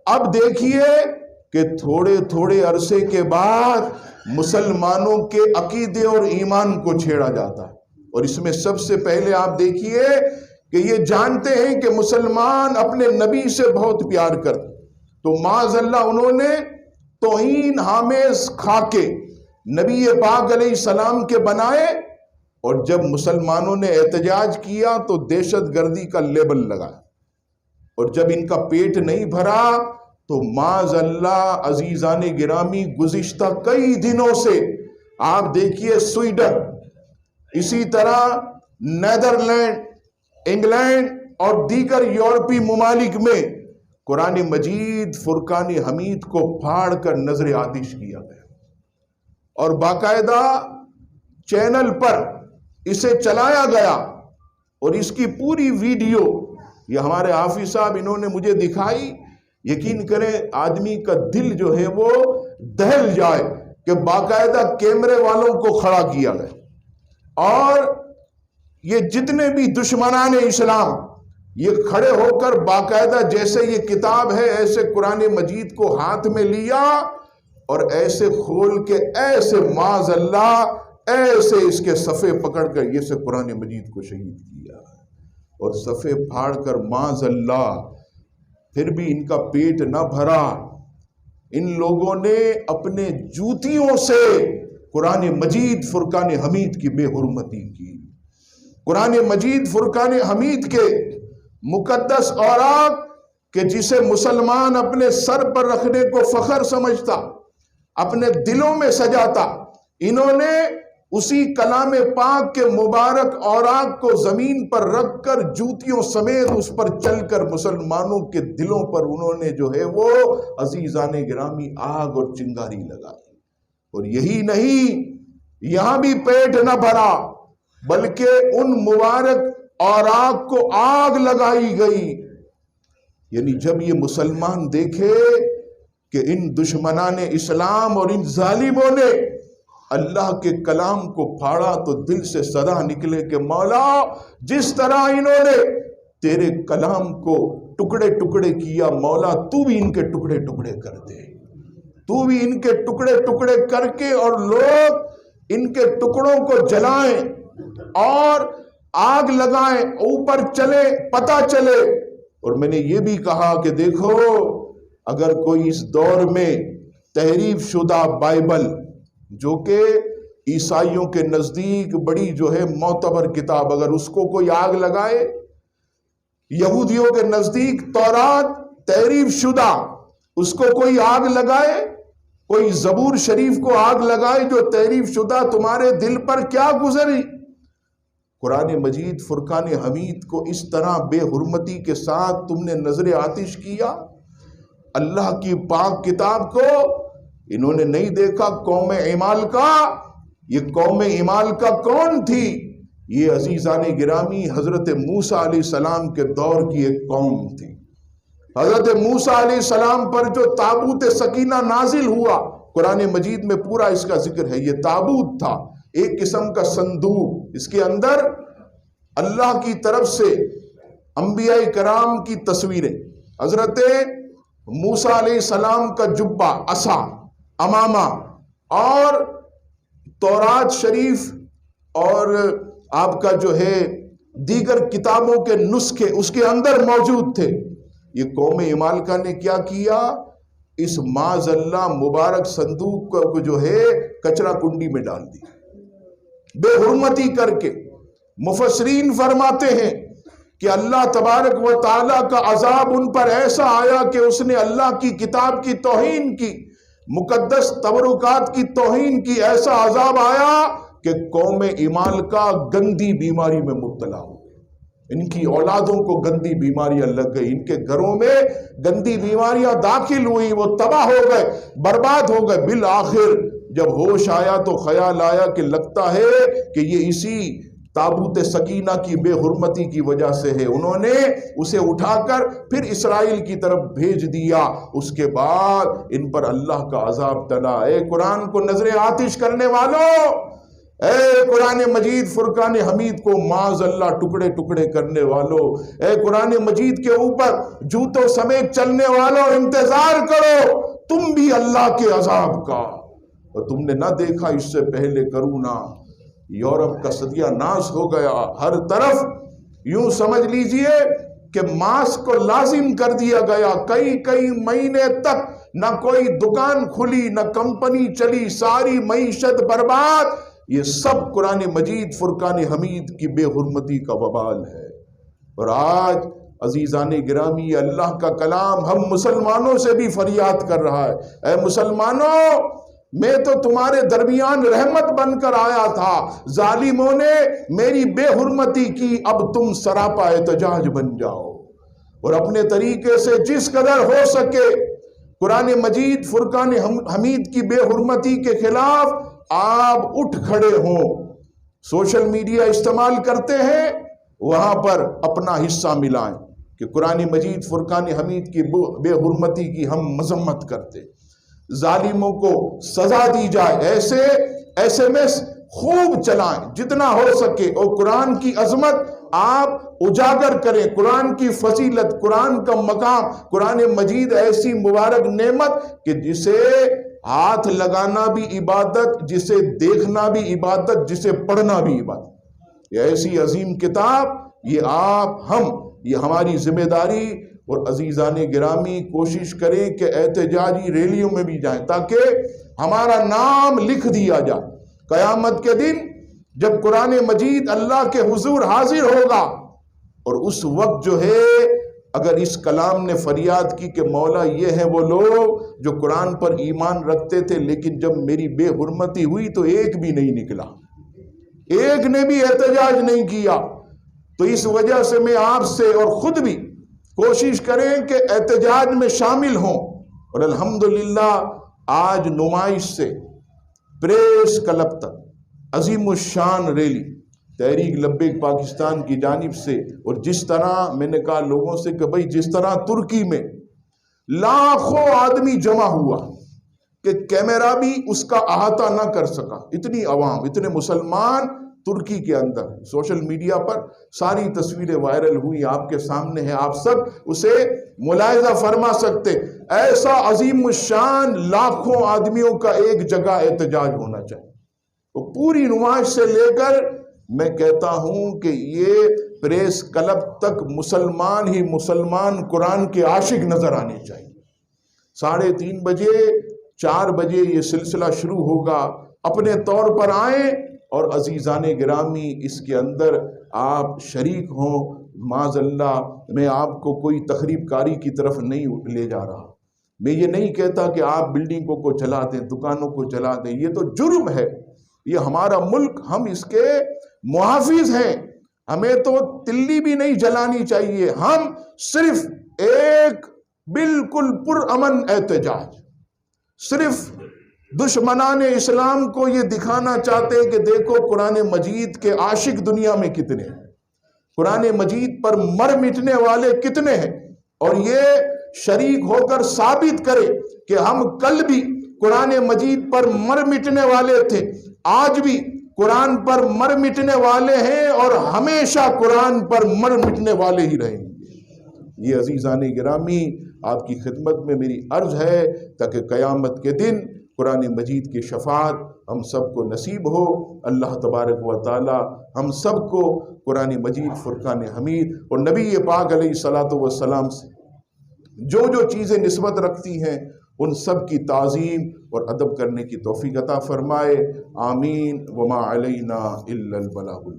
اب دیکھیے کہ تھوڑے تھوڑے عرصے کے بعد مسلمانوں کے عقیدے اور ایمان کو چھیڑا جاتا ہے، اور اس میں سب سے پہلے آپ دیکھیے کہ یہ جانتے ہیں کہ مسلمان اپنے نبی سے بہت پیار کرتے، تو معاذ اللہ انہوں نے توہین آمیز خاکے نبی پاک علیہ السلام کے بنائے، اور جب مسلمانوں نے احتجاج کیا تو دہشت گردی کا لیبل لگایا، اور جب ان کا پیٹ نہیں بھرا تو معاذ اللہ عزیزان گرامی گزشتہ کئی دنوں سے آپ دیکھیے سویڈن، اسی طرح نیدرلینڈ، انگلینڈ اور دیگر یورپی ممالک میں قرآن مجید فرقان حمید کو پھاڑ کر نظر آتش کیا گیا، اور باقاعدہ چینل پر اسے چلایا گیا، اور اس کی پوری ویڈیو یہ ہمارے حافظ صاحب انہوں نے مجھے دکھائی۔ یقین کریں آدمی کا دل جو ہے وہ دہل جائے کہ باقاعدہ کیمرے والوں کو کھڑا کیا گیا، اور یہ جتنے بھی دشمنان اسلام یہ کھڑے ہو کر باقاعدہ جیسے یہ کتاب ہے ایسے قرآن مجید کو ہاتھ میں لیا، اور ایسے کھول کے ایسے معاذ اللہ ایسے اس کے صفحے پکڑ کر یہ سے قرآن مجید کو شہید کیا، اور صفحے پھاڑ کر معاذ اللہ پھر بھی ان کا پیٹ نہ بھرا، ان لوگوں نے اپنے جوتیوں سے قرآن مجید فرقان حمید کی بے حرمتی کی۔ قرآن مجید فرقان حمید کے مقدس اوراق کہ جسے مسلمان اپنے سر پر رکھنے کو فخر سمجھتا، اپنے دلوں میں سجاتا، انہوں نے اسی کلام پاک کے مبارک اوراق کو زمین پر رکھ کر جوتیوں سمیت اس پر چل کر مسلمانوں کے دلوں پر انہوں نے جو ہے وہ عزیزان گرامی آگ اور چنگاری لگائی۔ اور یہی نہیں، یہاں بھی پیٹ نہ بھرا بلکہ ان مبارک اوراق کو آگ لگائی گئی۔ یعنی جب یہ مسلمان دیکھے کہ ان دشمنان اسلام اور ان ظالموں نے اللہ کے کلام کو پھاڑا تو دل سے صدا نکلے کہ مولا جس طرح انہوں نے تیرے کلام کو ٹکڑے ٹکڑے کیا، مولا تو بھی ان کے ٹکڑے ٹکڑے کر دے، تو بھی ان کے ٹکڑے ٹکڑے کر کے اور لوگ ان کے ٹکڑوں کو جلائیں اور آگ لگائیں، اوپر چلے پتہ چلے۔ اور میں نے یہ بھی کہا کہ دیکھو اگر کوئی اس دور میں تحریف شدہ بائبل جو کہ عیسائیوں کے نزدیک بڑی جو ہے معتبر کتاب، اگر اس کو کوئی آگ لگائے، یہودیوں کے نزدیک تورات تحریف شدہ اس کو کوئی آگ لگائے، کوئی زبور شریف کو آگ لگائے جو تحریف شدہ، تمہارے دل پر کیا گزری؟ قرآن مجید فرقان حمید کو اس طرح بے حرمتی کے ساتھ تم نے نظر آتش کیا، اللہ کی پاک کتاب کو انہوں نے نہیں دیکھا۔ قوم ایمال کا، یہ قوم ایمال کا کون تھی؟ یہ عزیزان گرامی حضرت موسیٰ علیہ السلام کے دور کی ایک قوم تھی۔ حضرت موسیٰ علیہ السلام پر جو تابوت سکینہ نازل ہوا، قرآن مجید میں پورا اس کا ذکر ہے۔ یہ تابوت تھا، ایک قسم کا صندوق، اس کے اندر اللہ کی طرف سے انبیاء کرام کی تصویریں، حضرت موسیٰ علیہ السلام کا جبہ، عصا، امامہ، اور تورات شریف اور آپ کا جو ہے دیگر کتابوں کے نسخے اس کے اندر موجود تھے۔ یہ قوم عمالقہ نے کیا کیا؟ اس معاذ اللہ مبارک صندوق کو جو ہے کچرا کنڈی میں ڈال دیا بے حرمتی کر کے۔ مفسرین فرماتے ہیں کہ اللہ تبارک و تعالیٰ کا عذاب ان پر ایسا آیا کہ اس نے اللہ کی کتاب کی توہین کی، مقدس تبرکات کی توہین کی، ایسا عذاب آیا کہ قوم عمالقہ گندی بیماری میں مبتلا ہو گئی، ان کی اولادوں کو گندی بیماریاں لگ گئی، ان کے گھروں میں گندی بیماریاں داخل ہوئی، وہ تباہ ہو گئے، برباد ہو گئے۔ بالآخر جب ہوش آیا تو خیال آیا کہ لگتا ہے کہ یہ اسی تابوت سکینہ کی بے حرمتی کی وجہ سے ہے۔ انہوں نے اسے اٹھا کر پھر اسرائیل کی طرف بھیج دیا، اس کے بعد ان پر اللہ کا عذاب ٹلا۔ اے قرآن کو نظر آتش کرنے والوں، اے قرآن مجید فرقان حمید کو معاذ اللہ ٹکڑے ٹکڑے کرنے والوں، اے قرآن مجید کے اوپر جوتوں سمیت چلنے والوں، انتظار کرو تم بھی اللہ کے عذاب کا۔ اور تم نے نہ دیکھا اس سے پہلے کرونا، یورپ کا سدیہ ناز ہو گیا، ہر طرف یوں سمجھ لیجئے کہ ماسک کو لازم کر دیا گیا، کئی مہینے تک نہ کوئی دکان کھلی نہ کمپنی چلی، ساری معیشت برباد۔ یہ سب قرآن مجید فرقان حمید کی بے حرمتی کا وبال ہے۔ اور آج عزیزان گرامی یہ اللہ کا کلام ہم مسلمانوں سے بھی فریاد کر رہا ہے، اے مسلمانوں میں تو تمہارے درمیان رحمت بن کر آیا تھا، ظالموں نے میری بے حرمتی کی، اب تم سراپا احتجاج بن جاؤ اور اپنے طریقے سے جس قدر ہو سکے قرآن مجید فرقان حمید کی بے حرمتی کے خلاف آپ اٹھ کھڑے ہوں۔ سوشل میڈیا استعمال کرتے ہیں، وہاں پر اپنا حصہ ملائیں کہ قرآن مجید فرقان حمید کی بے حرمتی کی ہم مذمت کرتے، ظالموں کو سزا دی جائے، ایسے SMS خوب چلائیں جتنا ہو سکے، اور قرآن کی عظمت آپ اجاگر کریں، قرآن کی فضیلت، قرآن کا مقام۔ قرآن مجید ایسی مبارک نعمت کہ جسے ہاتھ لگانا بھی عبادت، جسے دیکھنا بھی عبادت، جسے پڑھنا بھی عبادت۔ یہ ایسی عظیم کتاب، یہ آپ ہم یہ ہماری ذمہ داری۔ اور عزیزان گرامی کوشش کریں کہ احتجاجی ریلیوں میں بھی جائیں تاکہ ہمارا نام لکھ دیا جائے۔ قیامت کے دن جب قرآن مجید اللہ کے حضور حاضر ہوگا، اور اس وقت جو ہے اگر اس کلام نے فریاد کی کہ مولا یہ ہیں وہ لوگ جو قرآن پر ایمان رکھتے تھے لیکن جب میری بے حرمتی ہوئی تو ایک بھی نہیں نکلا، ایک نے بھی احتجاج نہیں کیا، تو اس وجہ سے میں آپ سے اور خود بھی کوشش کریں کہ احتجاج میں شامل ہوں۔ اور الحمدللہ آج نمائش سے پریس کلب تک عظیم الشان ریلی تحریک لبیک پاکستان کی جانب سے، اور جس طرح میں نے کہا لوگوں سے کہ بھئی جس طرح ترکی میں لاکھوں آدمی جمع ہوا کہ کیمرہ بھی اس کا احاطہ نہ کر سکا، اتنی عوام، اتنے مسلمان ترکی کے اندر، سوشل میڈیا پر ساری تصویریں وائرل ہوئی، آپ کے سامنے ہے، آپ سب اسے ملاحظہ فرما سکتے۔ ایسا عظیم الشان لاکھوں آدمیوں کا ایک جگہ احتجاج ہونا چاہیے، وہ پوری نمائش سے لے کر میں کہتا ہوں کہ یہ پریس کلب تک مسلمان ہی مسلمان قرآن کے عاشق نظر آنے چاہیے۔ 3:30 بجے 4 بجے یہ سلسلہ شروع ہوگا، اپنے طور پر آئیں، اور عزیزان گرامی اس کے اندر آپ شریک ہوں۔ معاذ اللہ میں آپ کو کوئی تخریب کاری کی طرف نہیں لے جا رہا، میں یہ نہیں کہتا کہ آپ بلڈنگوں کو جلا دیں، دکانوں کو جلا دیں، یہ تو جرم ہے، یہ ہمارا ملک، ہم اس کے محافظ ہیں، ہمیں تو تلی بھی نہیں جلانی چاہیے، ہم صرف ایک بالکل پرامن احتجاج، صرف دشمنان اسلام کو یہ دکھانا چاہتے ہیں کہ دیکھو قرآن مجید کے عاشق دنیا میں کتنے ہیں، قرآن مجید پر مر مٹنے والے کتنے ہیں، اور یہ شریک ہو کر ثابت کرے کہ ہم کل بھی قرآن مجید پر مر مٹنے والے تھے، آج بھی قرآن پر مر مٹنے والے ہیں، اور ہمیشہ قرآن پر مر مٹنے والے ہی رہیں گے۔ یہ عزیزان گرامی آپ کی خدمت میں میری عرض ہے تاکہ قیامت کے دن قرآن مجید کی شفاعت ہم سب کو نصیب ہو۔ اللہ تبارک و تعالی ہم سب کو قرآن مجید فرقان حمید اور نبی پاک علیہ الصلاۃ والسلام سے جو جو چیزیں نسبت رکھتی ہیں ان سب کی تعظیم اور ادب کرنے کی توفیق عطا فرمائے۔ آمین۔ وما علینا الا البلاغ۔